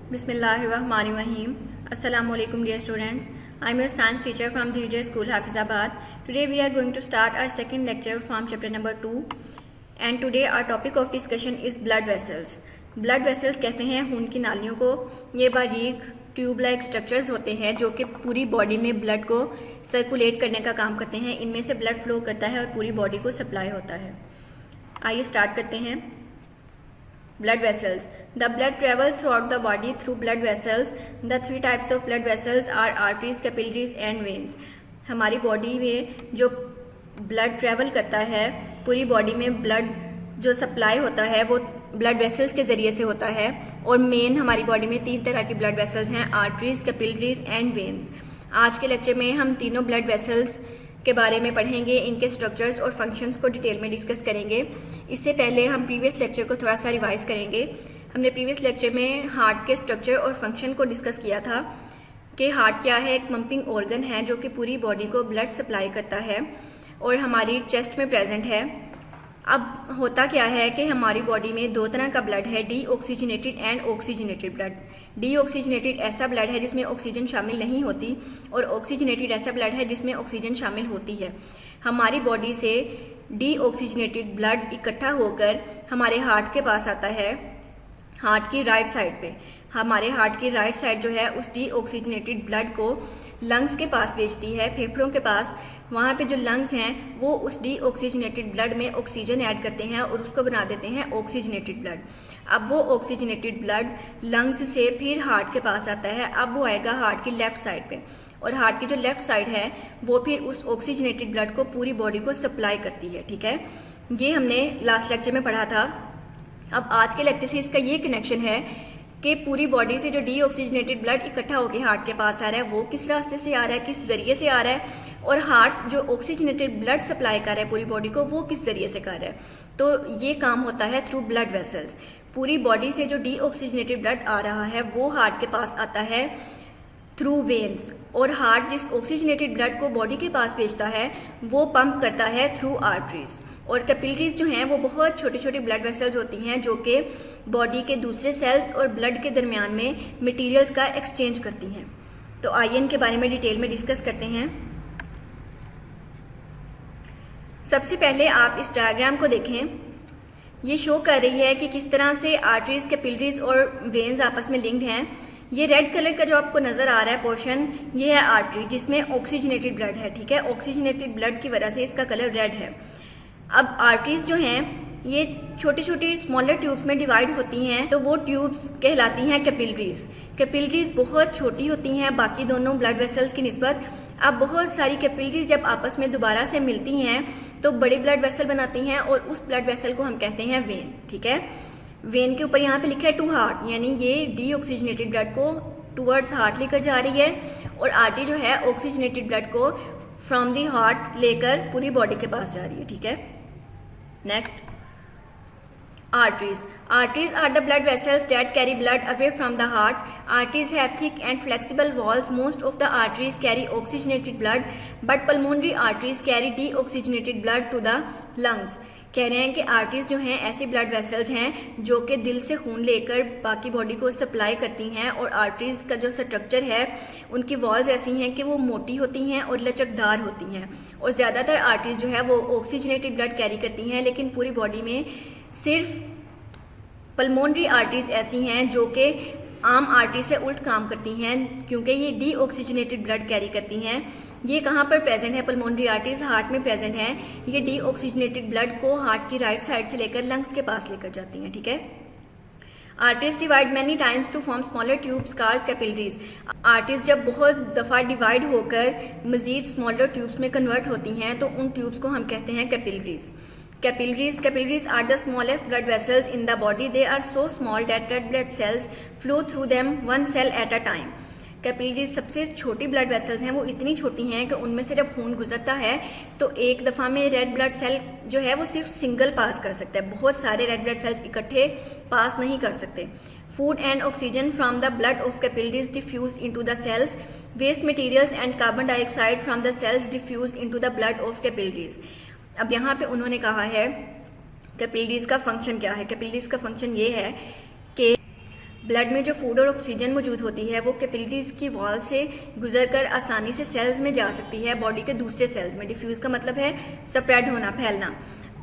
Bismillahirrahmanirrahim. Assalamu alaikum dear students. I am your science teacher from the Rijal School Hafizabad. Today we are going to start our second lecture from chapter number 2 and today our topic of discussion is blood vessels. Blood vessels कहते हैं खून की नालियों को। ये बारीक tube like structures होते हैं जो कि पूरी बॉडी में ब्लड को सर्कुलेट करने का काम करते हैं। इनमें से ब्लड फ्लो करता है और पूरी बॉडी को सप्लाई होता है। आइए स्टार्ट करते हैं। Blood vessels. The blood travels throughout the body through blood vessels. The three types of blood vessels are arteries, capillaries and veins. हमारी बॉडी में जो ब्लड ट्रेवल करता है, पूरी बॉडी में ब्लड जो सप्लाई होता है वो ब्लड वेसल्स के ज़रिए से होता है। और मेन हमारी बॉडी में 3 तरह की ब्लड वेसल्स हैं, आर्टरीज, कैपिलरीज एंड वेन्स। आज के लेक्चर में हम तीनों ब्लड वेसल्स के बारे में पढ़ेंगे, इनके स्ट्रक्चर्स और फंक्शंस को डिटेल में डिस्कस करेंगे। इससे पहले हम प्रीवियस लेक्चर को थोड़ा सा रिवाइज करेंगे। हमने प्रीवियस लेक्चर में हार्ट के स्ट्रक्चर और फंक्शन को डिस्कस किया था कि हार्ट क्या है। एक पंपिंग ऑर्गन है जो कि पूरी बॉडी को ब्लड सप्लाई करता है और हमारी चेस्ट में प्रेजेंट है। अब होता क्या है कि हमारी बॉडी में 2 तरह का ब्लड है, D oxygenated and oxygenated blood. D oxygenated ऐसा ब्लड है जिसमें ऑक्सीजन शामिल नहीं होती और ऑक्सीजनेटेड ऐसा ब्लड है जिसमें ऑक्सीजन शामिल होती है। हमारी बॉडी से डी ऑक्सीजनेटेड ब्लड इकट्ठा होकर हमारे हार्ट के पास आता है, हार्ट की राइट साइड पे। हमारे हार्ट की राइट साइड जो है उस डी ऑक्सीजनेटेड ब्लड को लंग्स के पास भेजती है, फेफड़ों के पास। वहाँ पे जो लंग्स हैं वो उस डी ऑक्सीजनेटेड ब्लड में ऑक्सीजन ऐड करते हैं और उसको बना देते हैं ऑक्सीजनेटेड ब्लड। अब वो ऑक्सीजनेटेड ब्लड लंग्स से फिर हार्ट के पास आता है। अब वो आएगा हार्ट की लेफ्ट साइड पे और हार्ट की जो लेफ्ट साइड है वो फिर उस ऑक्सीजनेटेड ब्लड को पूरी बॉडी को सप्लाई करती है। ठीक है, ये हमने लास्ट लेक्चर में पढ़ा था। अब आज के लेक्चर से इसका ये कनेक्शन है कि पूरी बॉडी से जो डी ऑक्सीजनेटेड ब्लड इकट्ठा होकर हार्ट के पास आ रहा है वो किस रास्ते से आ रहा है, किस जरिए से आ रहा है, और हार्ट जो ऑक्सीजनेटेड ब्लड सप्लाई कर रहा है पूरी बॉडी को वो किस जरिए से कर रहा है। तो ये काम होता है थ्रू ब्लड वेसल्स। पूरी बॉडी से जो डी ऑक्सीजनेटेड ब्लड आ रहा है वो हार्ट के पास आता है थ्रू वेन्स, और हार्ट जिस ऑक्सीजनेटेड ब्लड को बॉडी के पास भेजता है वो पंप करता है थ्रू आर्टरीज। और कैपिलरीज जो हैं वो बहुत छोटी छोटी ब्लड वेसल्स होती हैं जो कि बॉडी के दूसरे सेल्स और ब्लड के दरमियान में मटेरियल्स का एक्सचेंज करती हैं। तो आइए इनके बारे में डिटेल में डिस्कस करते हैं। सबसे पहले आप इस डायग्राम को देखें। ये शो कर रही है कि किस तरह से आर्टरीज, कैपिलरीज और वेन्स आपस में लिंक्ड हैं। ये रेड कलर का जो आपको नजर आ रहा है पोर्शन, ये है आर्टरी जिसमें ऑक्सीजनेटेड ब्लड है। ठीक है, ऑक्सीजनेटेड ब्लड की वजह से इसका कलर रेड है। अब आर्टरीज जो हैं ये छोटी छोटी स्मॉलर ट्यूब्स में डिवाइड होती हैं, तो वो ट्यूब्स कहलाती हैं कैपिलरीज। कैपिलरीज बहुत छोटी होती हैं बाकी दोनों ब्लड वेसल्स की निस्बत। अब बहुत सारी कैपिलरीज जब आपस में दोबारा से मिलती हैं तो बड़ी ब्लड वेसल बनाती हैं और उस ब्लड वेसल को हम कहते हैं वेन। ठीक है, वेन के ऊपर यहाँ पे लिखा है टू हार्ट, यानी ये डी ऑक्सीजनेटेड ब्लड को टूवर्ड्स हार्ट लेकर जा रही है और आर्टरी जो है ऑक्सीजनेटेड ब्लड को फ्रॉम दी हार्ट लेकर पूरी बॉडी के पास जा रही है। ठीक है, next, arteries. Arteries are the blood vessels that carry blood away from the heart. Arteries have thick and flexible walls. Most of the arteries carry oxygenated blood, but pulmonary arteries carry deoxygenated blood to the lungs. कह रहे हैं कि arteries जो हैं ऐसी blood vessels हैं जो कि दिल से खून लेकर बाकी बॉडी को सप्लाई करती हैं। और आर्टरीज का जो स्ट्रक्चर है उनकी वॉल्स ऐसी हैं कि वो मोटी होती हैं और लचकदार होती हैं। और ज़्यादातर आर्टरीज जो है वो ऑक्सीजनेटेड ब्लड कैरी करती हैं, लेकिन पूरी बॉडी में सिर्फ पल्मोनरी आर्टरीज ऐसी हैं जो कि आम आर्टरी से उल्ट काम करती हैं क्योंकि ये डी ऑक्सीजनेटेड ब्लड कैरी करती हैं। ये कहाँ पर प्रेजेंट है? पल्मोनरी आर्टरीज हार्ट में प्रेजेंट है। ये डी ऑक्सीजनेटेड ब्लड को हार्ट की राइट साइड से लेकर लंग्स के पास लेकर जाती हैं। ठीक है, arteries divide many times to form smaller tubes called capillaries. Arteries जब बहुत दफ़ा डिवाइड होकर मजीद स्मॉलर ट्यूब्स में कन्वर्ट होती हैं तो उन ट्यूब्स को हम कहते हैं capillaries. Capillaries are the smallest blood vessels in the body. They are so small that red blood cells flow through them one cell at a time. Capillaries सबसे छोटी ब्लड वेसल्स हैं, वो इतनी छोटी हैं कि उनमें से जब खून गुजरता है तो एक दफ़ा में रेड ब्लड सेल जो है वो सिर्फ सिंगल पास कर सकता है, बहुत सारे रेड ब्लड सेल्स इकट्ठे पास नहीं कर सकते। Food and oxygen from the blood of capillaries diffuse into the cells. Waste materials and carbon dioxide from the cells diffuse into the blood of capillaries. अब यहाँ पे उन्होंने कहा है कैपिलरीज का फंक्शन क्या है। कैपिलरीज का फंक्शन ये है कि ब्लड में जो फूड और ऑक्सीजन मौजूद होती है वो कैपिलरीज की वॉल से गुजरकर आसानी से सेल्स में जा सकती है, बॉडी के दूसरे सेल्स में। डिफ्यूज़ का मतलब है स्प्रेड होना, फैलना।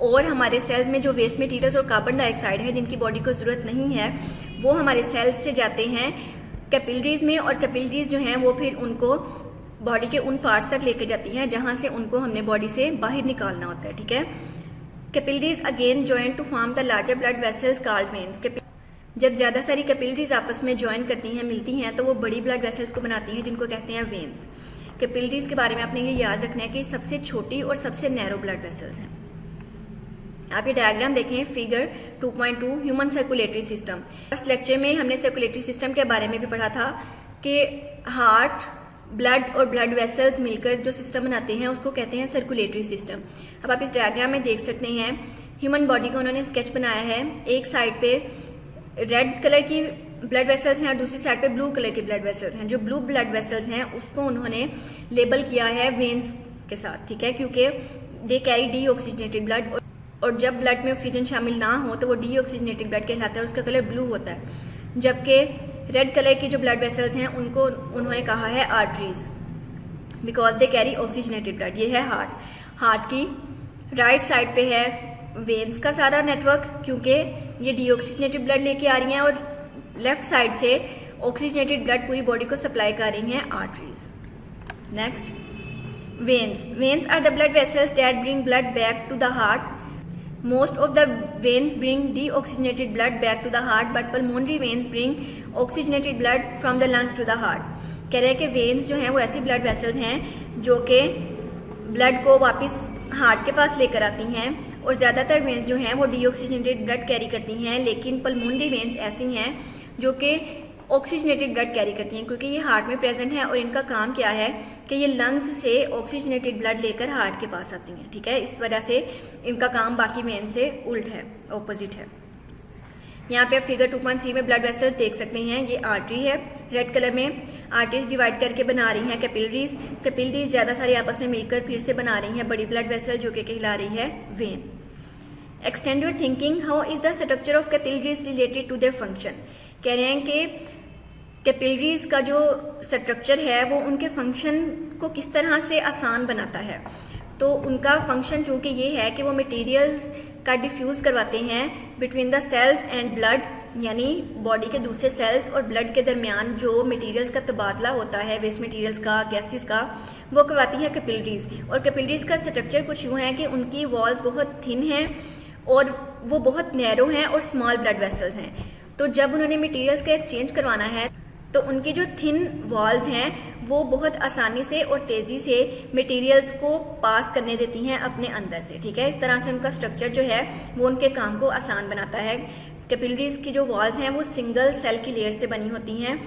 और हमारे सेल्स में जो वेस्ट मटेरियल्स और कार्बन डाइऑक्साइड है जिनकी बॉडी को ज़रूरत नहीं है वो हमारे सेल्स से जाते हैं कैपिलरीज में, और कैपिलरीज जो हैं वो फिर उनको बॉडी के उन पार्ट्स तक लेके जाती हैं जहाँ से उनको हमने बॉडी से बाहर निकालना होता है, ठीक है। Capillaries again join to form the larger blood vessels called veins. जब ज़्यादा सारी कैपिलरीज आपस में ज्वाइन करती हैं, मिलती हैं, तो वो बड़ी ब्लड वेसल्स को बनाती हैं जिनको कहते हैं वेन्स। कैपिलरीज के बारे में आपने ये याद रखना है कि सबसे छोटी और सबसे नैरो ब्लड वेसल्स हैं। आप ये डायग्राम देखें, figure 2.2 human circulatory system. First lecture में हमने सर्कुलेटरी सिस्टम के बारे में भी पढ़ा था कि हार्ट, ब्लड और ब्लड वेसल्स मिलकर जो सिस्टम बनाते हैं उसको कहते हैं सर्कुलेटरी सिस्टम। अब आप इस डायग्राम में देख सकते हैं ह्यूमन बॉडी का उन्होंने स्केच बनाया है। एक साइड पे रेड कलर की ब्लड वेसल्स हैं और दूसरी साइड पे ब्लू कलर की ब्लड वेसल्स हैं। जो ब्लू ब्लड वेसल्स हैं उसको उन्होंने लेबल किया है वेन्स के साथ, ठीक है, क्योंकि they carry D oxygenated blood, और जब ब्लड में ऑक्सीजन शामिल ना हो तो वो डी ऑक्सीजनेटेड ब्लड कहलाता है, उसका कलर ब्लू होता है। जबकि रेड कलर की जो ब्लड वेसल्स हैं उनको उन्होंने कहा है arteries, because they carry oxygenated blood. ये है हार्ट की राइट साइड पे है वेन्स का सारा नेटवर्क, क्योंकि ये डीऑक्सीजनेटेड ब्लड लेके आ रही हैं, और लेफ्ट साइड से ऑक्सीजनेटेड ब्लड पूरी बॉडी को सप्लाई कर रही हैं arteries. Next, veins are the blood vessels that bring blood back to the heart. Most of the veins bring deoxygenated blood back to the heart, but pulmonary veins bring oxygenated blood from the lungs to the heart. कह रहे हैं कि veins जो हैं वो ऐसी blood vessels हैं जो कि ब्लड को वापस हार्ट के पास लेकर आती हैं, और ज़्यादातर वेन्स जो हैं वो डीऑक्सीजनेटेड ब्लड कैरी करती हैं, लेकिन पल्मोनरी वेन्स ऐसी हैं जो कि ऑक्सीजनेटेड ब्लड कैरी करती हैं, क्योंकि ये हार्ट में प्रेजेंट है और इनका काम क्या है कि ये लंग्स से ऑक्सीजनेटेड ब्लड लेकर हार्ट के पास आती हैं, ठीक है। इस वजह से इनका काम बाकी वेन से उल्ट है, ऑपोजिट है। यहाँ पे आप फिगर 2.3 में ब्लड वेसल्स देख सकते हैं। ये आर्टरी है रेड कलर में, आर्टरीज डिवाइड करके बना रही हैं कैपिलरीज। कैपिलरीज ज़्यादा सारी आपस में मिलकर फिर से बना रही हैं बड़ी ब्लड वेसल जो कि कहला रही है vein. Extend your thinking, how is the structure of capillaries related to their function. कह रहे हैं कि कैपिलरीज का जो स्ट्रक्चर है वो उनके फंक्शन को किस तरह से आसान बनाता है। तो उनका फंक्शन चूँकि ये है कि वो मटेरियल्स का डिफ्यूज़ करवाते हैं between the cells and blood, यानी बॉडी के दूसरे सेल्स और ब्लड के दरमियान जो मटेरियल्स का तबादला होता है, वेस्ट मटेरियल्स का, गैसेस का, वो करवाती है कैपिलरीज। और कैपिलरीज का स्ट्रक्चर कुछ यूँ है कि उनकी वॉल्स बहुत थिन हैं और वो बहुत नैरो हैं और स्मॉल ब्लड वेसल्स हैं। तो जब उन्होंने मटेरियल्स का एक्सचेंज करवाना है तो उनकी जो थिन वॉल्स हैं वो बहुत आसानी से और तेज़ी से मटेरियल्स को पास करने देती हैं अपने अंदर से, ठीक है। इस तरह से उनका स्ट्रक्चर जो है वो उनके काम को आसान बनाता है। कैपिलरीज की जो वॉल्स हैं वो सिंगल सेल की लेयर से बनी होती हैं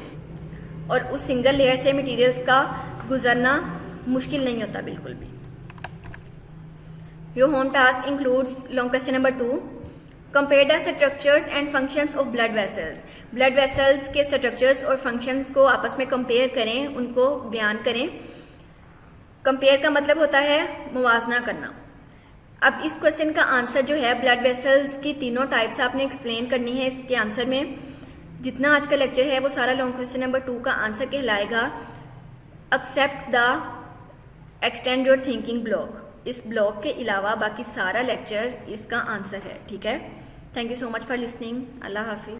और उस सिंगल लेयर से मटेरियल्स का गुजरना मुश्किल नहीं होता बिल्कुल भी। Your home task includes long question number 2, compare the structures and functions of blood vessels. Blood vessels के स्ट्रक्चर्स और फंक्शंस को आपस में कंपेयर करें, उनको बयान करें। कंपेयर का मतलब होता है मुवाजना करना। अब इस क्वेश्चन का आंसर जो है ब्लड वेसल्स की तीनों टाइप्स आपने एक्सप्लेन करनी है इसके आंसर में। जितना आज का लेक्चर है वो सारा लॉन्ग क्वेश्चन नंबर 2 का आंसर कहलाएगा except the extend your thinking block. इस ब्लॉक के अलावा बाकी सारा लेक्चर इसका आंसर है, ठीक है। Thank you so much for listening. Allah Hafiz.